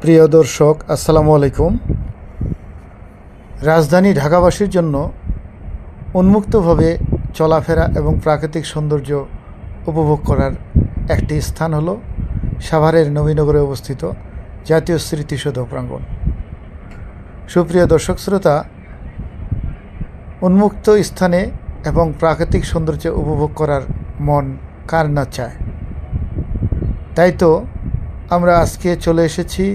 প্রিয় দর্শক, আসসালামু আলাইকুম। রাজধানী ঢাকাবাসীর জন্য উন্মুক্তভাবে চলাফেরা এবং প্রাকৃতিক সৌন্দর্য উপভোগ করার একটি স্থান হলো সাভারের নবীনগরে অবস্থিত জাতীয় স্মৃতিসৌধ প্রাঙ্গণ। সুপ্রিয় দর্শক শ্রোতা, উন্মুক্ত স্থানে এবং প্রাকৃতিক সৌন্দর্য উপভোগ করার মন কার না চায়। তাই তো আমরা আজকে চলে এসেছি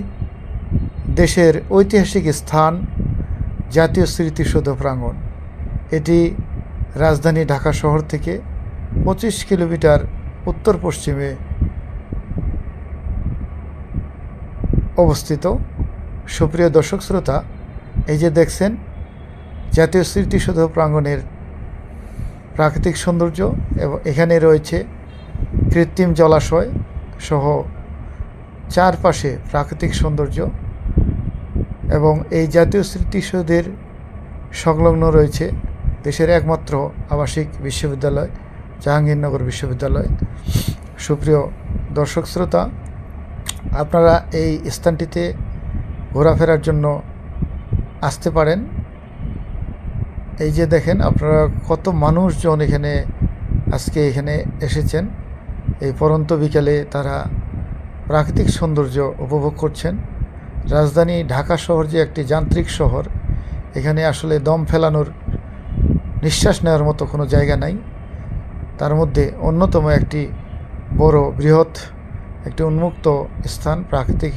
দেশের ঐতিহাসিক স্থান জাতীয় স্মৃতিসৌধ প্রাঙ্গণ। এটি রাজধানী ঢাকা শহর থেকে 25 কিলোমিটার উত্তর পশ্চিমে অবস্থিত। সুপ্রিয় দর্শক শ্রোতা, এই যে দেখছেন জাতীয় স্মৃতিসৌধ প্রাঙ্গণের প্রাকৃতিক সৌন্দর্য, এবং এখানে রয়েছে কৃত্রিম জলাশয় সহ চারপাশে প্রাকৃতিক সৌন্দর্য। এবং এই জাতীয় স্মৃতিসৌধের সংলগ্ন রয়েছে দেশের একমাত্র আবাসিক বিশ্ববিদ্যালয়, জাহাঙ্গীরনগর বিশ্ববিদ্যালয়। সুপ্রিয় দর্শক শ্রোতা, আপনারা এই স্থানটিতে ঘোরাফেরার জন্য আসতে পারেন। এই যে দেখেন আপনারা কত মানুষজন আজকে এখানে এসেছেন। এই পরন্ত বিকেলে তারা প্রাকৃতিক সৌন্দর্য উপভোগ করছেন। রাজধানী ঢাকা শহর যে একটি যান্ত্রিক শহর, এখানে আসলে দম ফেলানোর, নিঃশ্বাস নেওয়ার মতো কোনো জায়গা নাই। তার মধ্যে অন্যতম একটি বৃহৎ একটি উন্মুক্ত স্থান, প্রাকৃতিক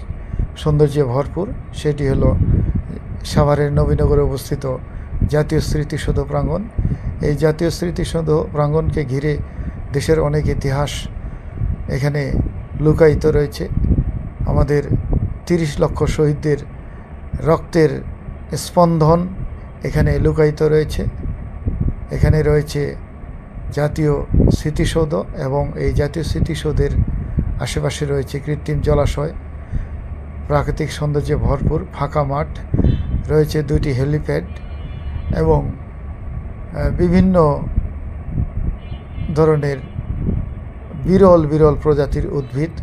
সৌন্দর্যে ভরপুর, সেটি হলো সাভারের নবীনগরে অবস্থিত জাতীয় স্মৃতিসৌধ প্রাঙ্গণ। এই জাতীয় স্মৃতিসৌধ প্রাঙ্গণকে ঘিরে দেশের অনেক ইতিহাস এখানে লুকায়িত রয়েছে। আমাদের 30 লক্ষ শহীদদের রক্তের স্পন্দন এখানে লুকায়িত রয়েছে। এখানে রয়েছে জাতীয় স্মৃতিসৌধ, এবং এই জাতীয় স্মৃতিসৌধের আশেপাশে রয়েছে কৃত্রিম জলাশয়, প্রাকৃতিক সৌন্দর্যে ভরপুর ফাঁকা মাঠ, রয়েছে 2টি হেলিপ্যাড এবং বিভিন্ন ধরনের বিরল প্রজাতির উদ্ভিদ।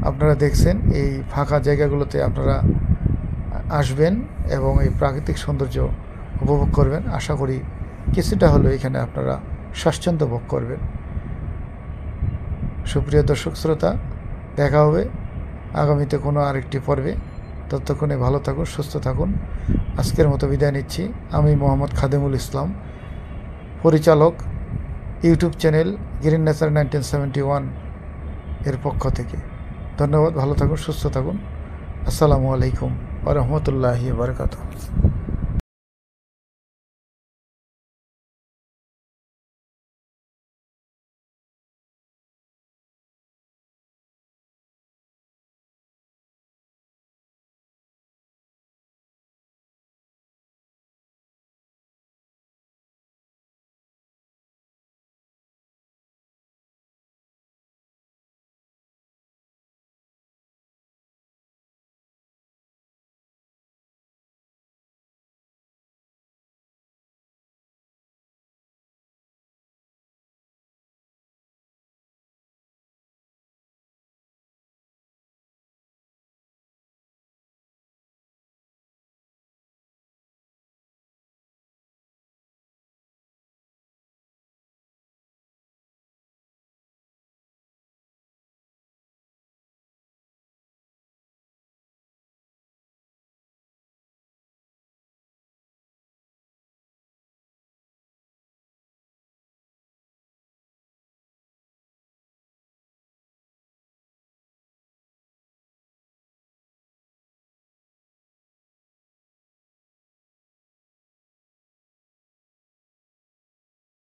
আপনারা দেখছেন এই ফাঁকা জায়গাগুলোতে আপনারা আসবেন এবং এই প্রাকৃতিক সৌন্দর্য উপভোগ করবেন। আশা করি কিছুটা হলেও এখানে আপনারা স্বাচ্ছন্দ্য ভোগ করবেন। সুপ্রিয় দর্শক শ্রোতা, দেখা হবে আগামীতে কোনো আরেকটি পর্বে। ততক্ষণে ভালো থাকুন, সুস্থ থাকুন। আজকের মতো বিদায় নিচ্ছি। আমি মোহাম্মদ খাদেমুল ইসলাম, পরিচালক ইউটিউব চ্যানেল গ্রিন নেচার 1971 এর পক্ষ থেকে। ধন্যবাদ, ভালো থাকুন, সুস্থ থাকুন। আসসালামু আলাইকুম ওয়া রাহমাতুল্লাহি ওয়া বারাকাতুহু।